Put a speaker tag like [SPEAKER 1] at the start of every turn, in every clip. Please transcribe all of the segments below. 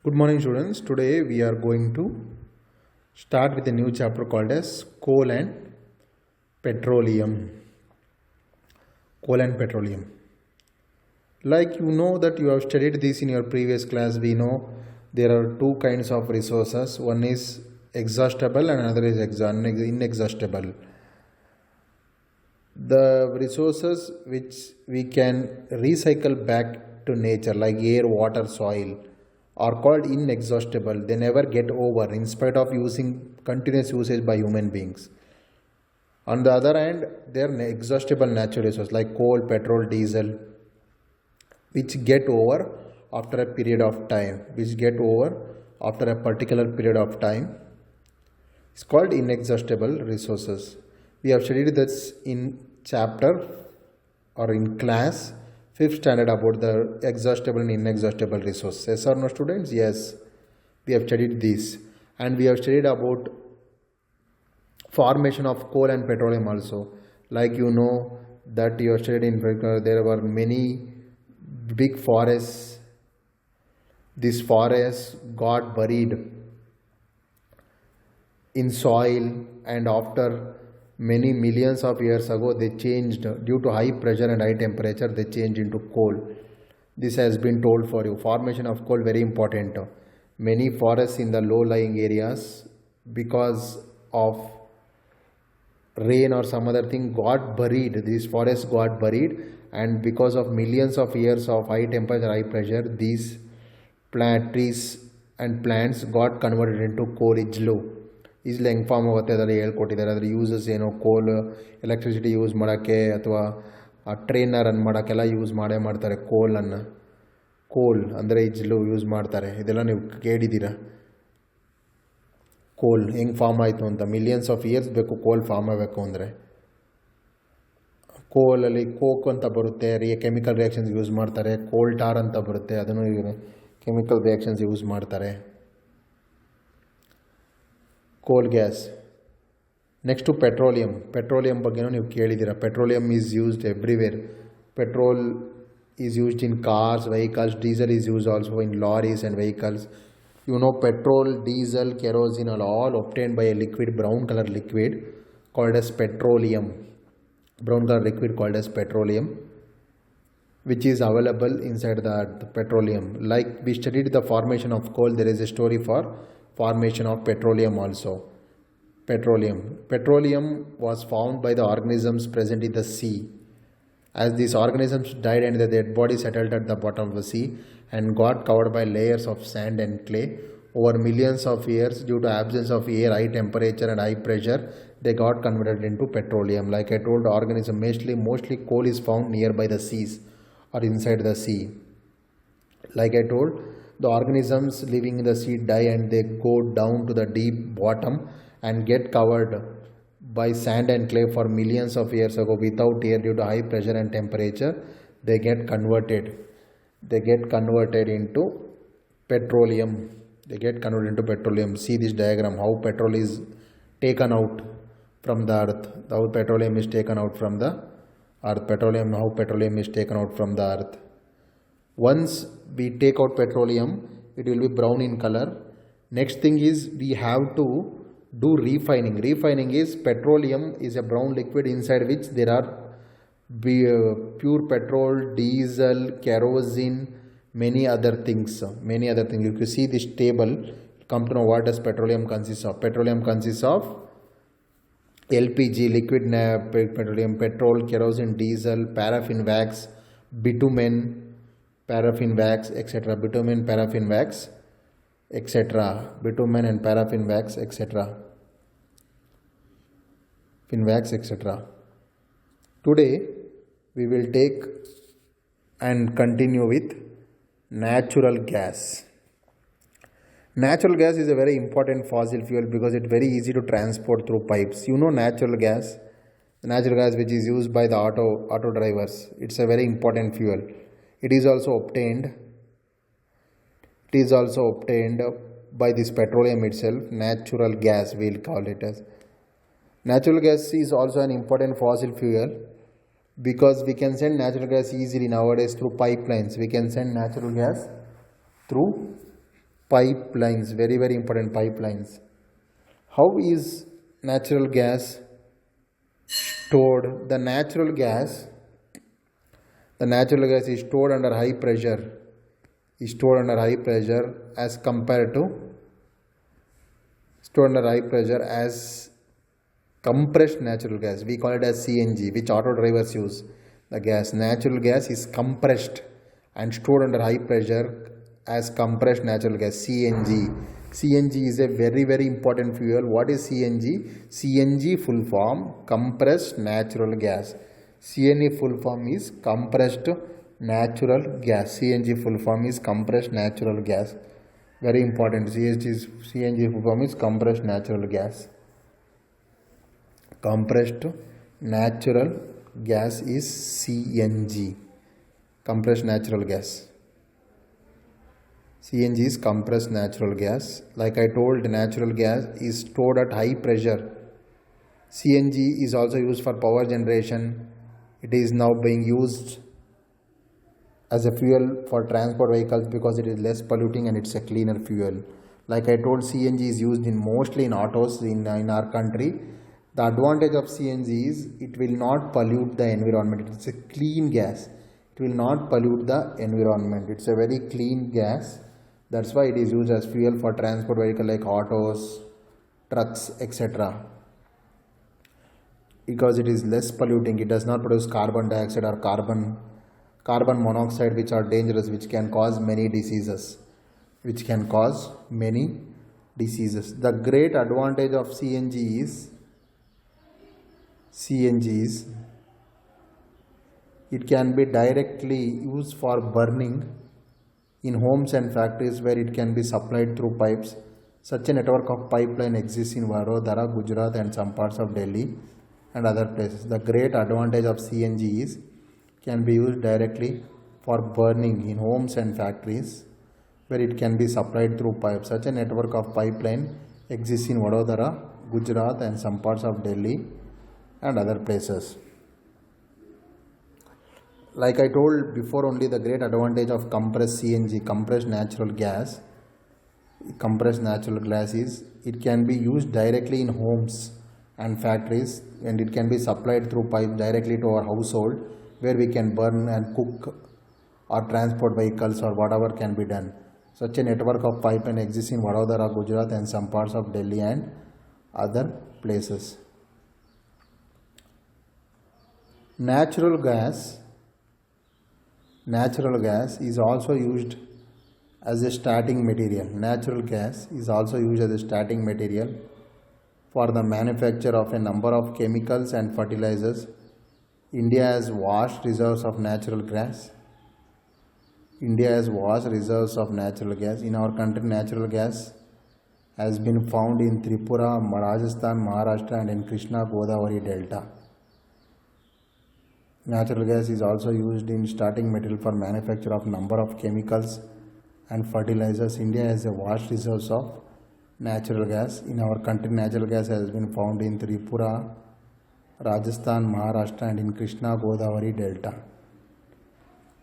[SPEAKER 1] Good morning, students. Today we are going to start with a new chapter called as coal and petroleum. Coal and petroleum. Like you know that you have studied this in your previous class, we know there are two kinds of resources. One is exhaustible and another is inexhaustible. The resources which we can recycle back to nature, like air, water, soil, are called inexhaustible. They never get over in spite of using continuous usage by human beings. On the other hand, they are exhaustible natural resources like coal, petrol, diesel, which get over after a period of time, which get over after a particular period of time. It's called inexhaustible resources. We have studied this in chapter or in class 5th standard about the exhaustible and inexhaustible resources. Yes or no, students? Yes, we have studied this, and we have studied about formation of coal and petroleum also. Like you know that you have studied in there were many big forests. These forests got buried in soil, and after many millions of years ago they changed due to high pressure and high temperature. They changed into coal. This has been told for you. Formation of coal very important. Many forests in the low lying areas, because of rain or some other thing, got buried. These forests got buried, and because of millions of years of high temperature, high pressure, these trees and plants got converted into coal. Easily ಹೆಂಗೆ form ಆಗುತ್ತೆ ಅದರಲ್ಲಿ ಹೇಳ್ಕೊಟ್ಟಿದ್ದಾರೆ. ಅದರ uses ಏನು, ಕೋಲ್ electricity use ಮಾಡೋಕ್ಕೆ ಅಥವಾ ಆ ಟ್ರೈನ್ನ ರನ್ ಮಾಡೋಕ್ಕೆಲ್ಲ ಯೂಸ್ ಮಾಡ್ತಾರೆ ಕೋಲನ್ನು. ಕೋಲ್ ಅಂದರೆ ಇಜ್ಲು ಯೂಸ್ ಮಾಡ್ತಾರೆ. ಇದೆಲ್ಲ ನೀವು ಕೇಳಿದ್ದೀರಾ. ಕೋಲ್ ಹೆಂಗೆ ಫಾರ್ಮ್ ಆಯಿತು ಅಂತ. ಮಿಲಿಯನ್ಸ್ ಆಫ್ ಇಯರ್ಸ್ ಬೇಕು ಕೋಲ್ ಫಾರ್ಮ್ ಆಗಬೇಕು ಅಂದರೆ. ಕೋಲಲ್ಲಿ ಕೋಕ್ ಅಂತ ಬರುತ್ತೆ, ಕೆಮಿಕಲ್ ರಿಯಾಕ್ಷನ್ಸ್ ಯೂಸ್ ಮಾಡ್ತಾರೆ. ಕೋಲ್ ಟಾರ್ ಅಂತ ಬರುತ್ತೆ, ಅದನ್ನು ಕೆಮಿಕಲ್ ರಿಯಾಕ್ಷನ್ಸ್ ಯೂಸ್ ಮಾಡ್ತಾರೆ. ಕೋಲ್ ಗ್ಯಾಸ್. ನೆಕ್ಸ್ಟು ಪೆಟ್ರೋಲಿಯಂ ಬಗ್ಗೆನೂ ನೀವು ಕೇಳಿದ್ದೀರ. Petroleum is used everywhere. Petrol is used in cars, vehicles. Diesel is used also in lorries and vehicles. You know, petrol, diesel, kerosene are all obtained by a liquid, brown color liquid called as petroleum. Brown color liquid called as petroleum, which is available inside the petroleum. Like we studied the formation of coal, there is a story for formation of petroleum also. Petroleum was found by the organisms present in the sea. As these organisms died and the dead body settled at the bottom of the sea and got covered by layers of sand and clay, over millions of years, due to absence of air, high temperature and high pressure, they got converted into petroleum. Like I told, organism mostly coal is found nearby the seas or inside the sea. Like I told, the organisms living in the sea die and they go down to the deep bottom and get covered by sand and clay for millions of years ago without air. Due to high pressure and temperature, they get converted into petroleum. See this diagram, how petrol is taken out from the earth, how petroleum is taken out from the earth. Once we take out petroleum, it will be brown in color. Next thing is we have to do refining. Refining is, petroleum is a brown liquid inside which there are pure petrol, diesel, kerosene, many other things. If you see this table, come to know what does petroleum consists of. Petroleum consists of LPG, liquid petroleum, petrol, kerosene, diesel, paraffin wax, bitumen, paraffin wax, etc. Bitumen and paraffin wax, etc. Today we will take and continue with natural gas. Natural gas is a very important fossil fuel because it's very easy to transport through pipes. You know natural gas which is used by the auto drivers. It's a very important fuel. It is also obtained by this petroleum itself. Natural gas, we'll call it as. Natural gas is also an important fossil fuel because we can send natural gas easily nowadays through pipelines. We can send natural gas through Pipelines, very, very important, pipelines. How is natural gas stored? The natural gas is stored under high pressure, as compared to stored under high pressure as compressed natural gas. We call it as CNG, which auto drivers use. The gas, natural gas, is compressed and stored under high pressure as compressed natural gas, CNG. CNG is a very, very important fuel. What is CNG? CNG full form, compressed natural gas. CNG full form is compressed natural gas. CNG full form is compressed natural gas. Very important. CNG full form is compressed natural gas. Compressed natural gas is CNG. Compressed natural gas. CNG is compressed natural gas. Like I told, natural gas is stored at high pressure. CNG is also used for power generation. It is now being used as a fuel for transport vehicles because it is less polluting and it's a cleaner fuel. Like I told, CNG is used mostly in autos in our country. The advantage of CNG is it will not pollute the environment. It's a clean gas. It will not pollute the environment. It's a very clean gas. That's why it is used as fuel for transport vehicle like autos, trucks, etc. Because it is less polluting. It does not produce carbon dioxide or carbon monoxide, which are dangerous, which can cause many diseases. The great advantage of CNG is it can be directly used for burning in homes and factories where it can be supplied through pipes. Such a network of pipeline exists in Vadodara, Gujarat and some parts of Delhi and other places. The great advantage of CNG is can be used directly for burning in homes and factories where it can be supplied through pipes. Such a network of pipeline exists in Vadodara, Gujarat and some parts of Delhi and other places. Like I told before, only the great advantage of compressed CNG, compressed natural gas is it can be used directly in homes and factories, and it can be supplied through pipe directly to our household where we can burn and cook or transport vehicles or whatever can be done. Such a network of pipeline exists in Vadodara, Gujarat and some parts of Delhi and other places. Natural gas is also used as a starting material. Natural gas is also used as a starting material for the manufacture of a number of chemicals and fertilizers. India has vast reserves of natural gas. In our country, natural gas has been found in Tripura, Rajasthan, Maharashtra and in Krishna Godavari Delta. Natural gas is also used in starting material for manufacture of number of chemicals and fertilizers. India has a vast resource of natural gas. In our country, natural gas has been found in Tripura, Rajasthan, Maharashtra and in Krishna Godavari Delta.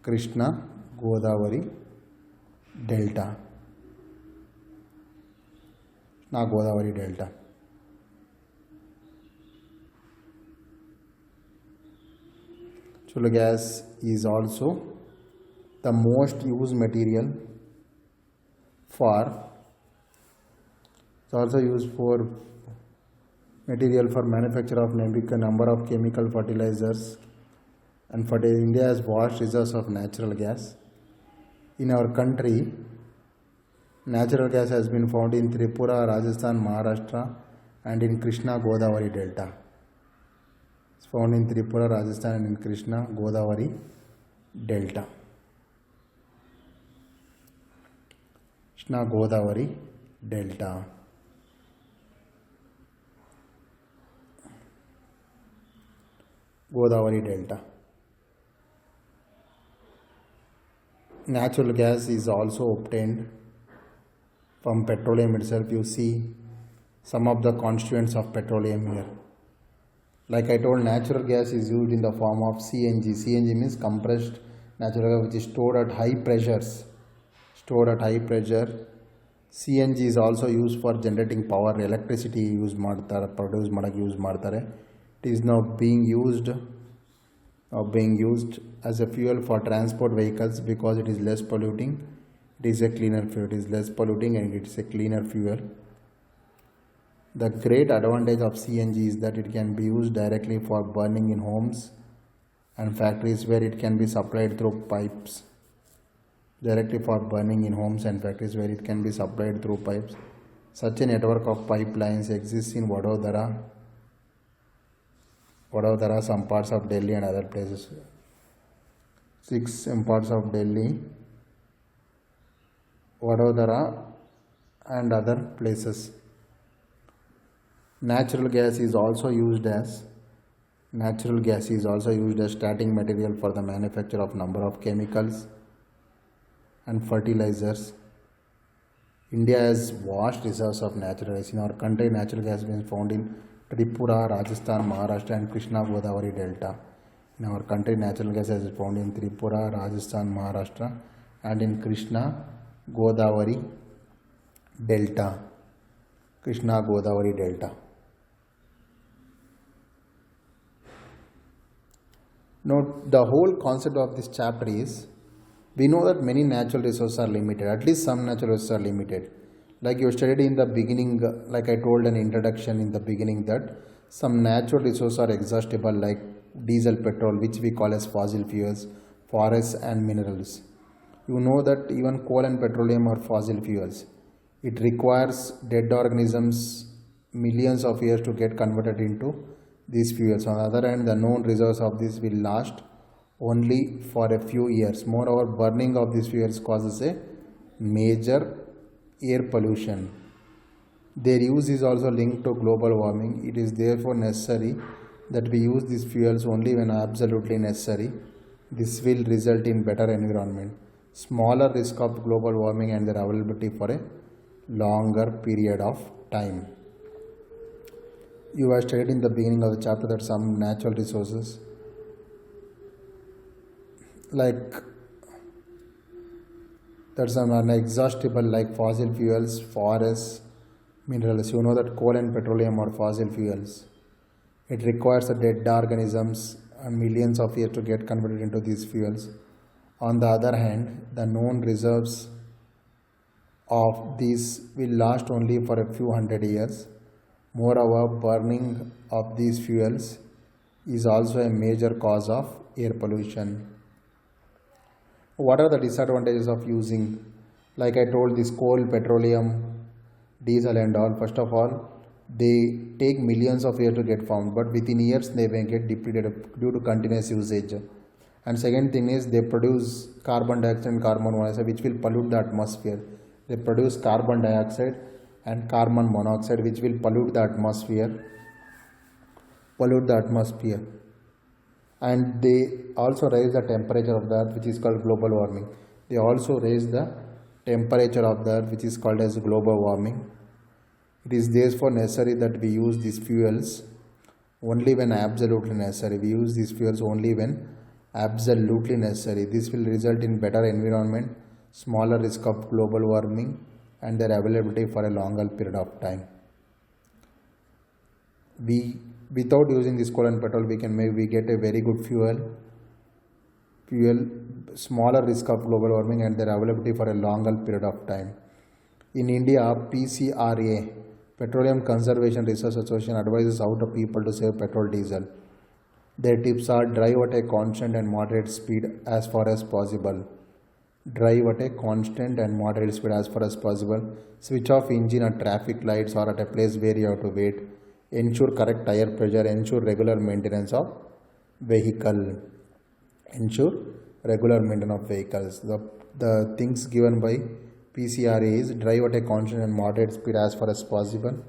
[SPEAKER 1] Krishna Godavari Delta. Natural gas is also the most used material for manufacture of a number of chemical fertilizers and India has vast resources of natural gas. In our country, natural gas has been found in Tripura, Rajasthan, Maharashtra and in Krishna Godavari Delta. It's found in Tripura, Rajasthan and in Krishna Godavari Delta. Krishna Godavari Delta. Godavari Delta. Natural gas is also obtained from petroleum itself. You see some of the constituents of petroleum here. Like I told, natural gas is used in the form of CNG. CNG means compressed natural gas, which is stored at high pressure CNG is also used for generating power, electricity use ಮಾಡ್ತಾರೆ, produce ಮಾಡಕ್ಕೆ use ಮಾಡ್ತಾರೆ. It is now being used as a fuel for transport vehicles because it is less polluting. It is a cleaner fuel. It is less polluting and it is a cleaner fuel. The great advantage of CNG is that it can be used directly for burning in homes and factories where it can be supplied through pipes. Directly for burning in homes and factories where it can be supplied through pipes. Such a network of pipelines exists in Vadodara, some parts of Delhi and other places. 6 parts of Delhi, Vadodara and other places. Natural gas is also used as starting material for the manufacture of number of chemicals and fertilizers. India has vast reserves of natural gas. In our country, natural gas has been found in Tripura, Rajasthan, Maharashtra and Krishna Godavari Delta. In our country, natural gas is found in Tripura, Rajasthan, Maharashtra and in Krishna Godavari Delta. Now, the whole concept of this chapter is, we know that many natural resources are limited, at least some natural resources are limited. Like you studied in the beginning, like I told an introduction in the beginning, that some natural resources are exhaustible, like diesel, petrol, which we call as fossil fuels, forests and minerals. You know that even coal and petroleum are fossil fuels. It requires dead organisms millions of years to get converted into these fuels. On the other hand, the known reserves of this will last only for a few years. Moreover, burning of these fuels causes a major air pollution. Their use is also linked to global warming. It is therefore necessary that we use these fuels only when absolutely necessary. This will result in better environment, smaller risk of global warming and their availability for a longer period of time. You have studied in the beginning of the chapter that some natural resources like that's inexhaustible, like fossil fuels, forests, minerals. You know that coal and petroleum are fossil fuels. It requires the dead organisms and millions of years to get converted into these fuels. On the other hand, the known reserves of these will last only for a few hundred years. Moreover, burning of these fuels is also a major cause of air pollution. What are the disadvantages of using, like I told, this coal, petroleum, diesel and all? First of all, they take millions of years to get formed, but within years they may get depleted due to continuous usage. And second thing is, they produce carbon dioxide and carbon monoxide, which will pollute the atmosphere. They produce carbon dioxide and carbon monoxide, which will pollute the atmosphere. And they also raise the temperature of the earth, which is called global warming. They also raise the temperature of the earth, which is called as global warming. It is therefore necessary that we use these fuels only when absolutely necessary. This will result in better environment, smaller risk of global warming and their availability for a longer period of time. Without using this coal and petrol, we get a very good fuel, smaller risk of global warming and their availability for a longer period of time. In India, PCRA, Petroleum Conservation Research Association, advises how to people to save petrol, diesel. Their tips are: drive at a constant and moderate speed as far as possible. Switch off engine at traffic lights or at a place where you have to wait. Ensure correct tire pressure. Ensure regular maintenance of vehicle. The things given by PCRA is: drive at a constant and moderate speed as far as possible.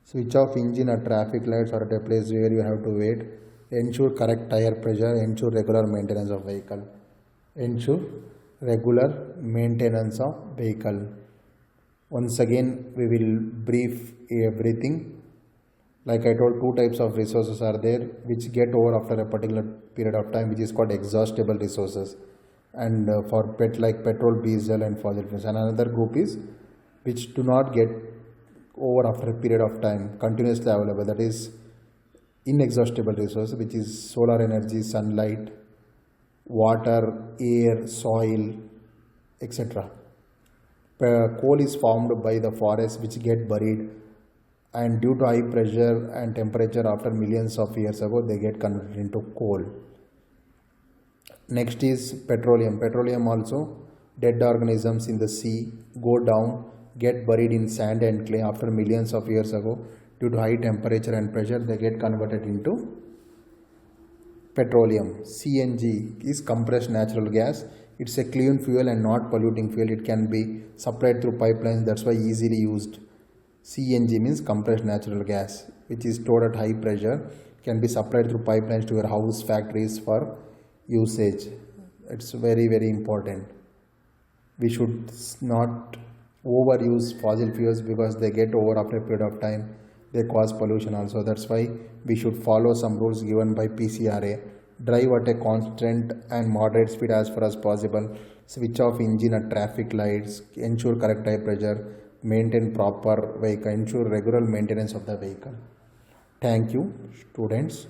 [SPEAKER 1] Switch off engine at traffic lights or at a place where you have to wait. Ensure correct tire pressure. Ensure regular maintenance of vehicle. Once again, we will brief everything. Like I told, two types of resources are there which get over after a particular period of time, which is called exhaustible resources, and for like petrol, diesel and fossil fuels. And another group is which do not get over after a period of time, continuously available, that is inexhaustible resource, which is solar energy, sunlight, water, air, soil, etc. Coal is formed by the forests which get buried, and due to high pressure and temperature after millions of years ago they get converted into coal. Next is petroleum. Petroleum also, dead organisms in the sea go down, get buried in sand and clay after millions of years ago. Due to high temperature and pressure they get converted into petroleum. CNG is compressed natural gas. It's a clean fuel and not polluting fuel. It can be supplied through pipelines, that's why easily used. CNG means compressed natural gas, which is stored at high pressure, can be supplied through pipelines to your house, factories for usage. It's very, very important. We should not overuse fossil fuels because they get over after a period of time. They cause pollution also. That's why we should follow some rules given by PCRA. Drive at a constant and moderate speed as far as possible. Switch off engine at traffic lights. Ensure correct tire pressure. Maintain proper vehicle. Ensure regular maintenance of the vehicle. Thank you, students.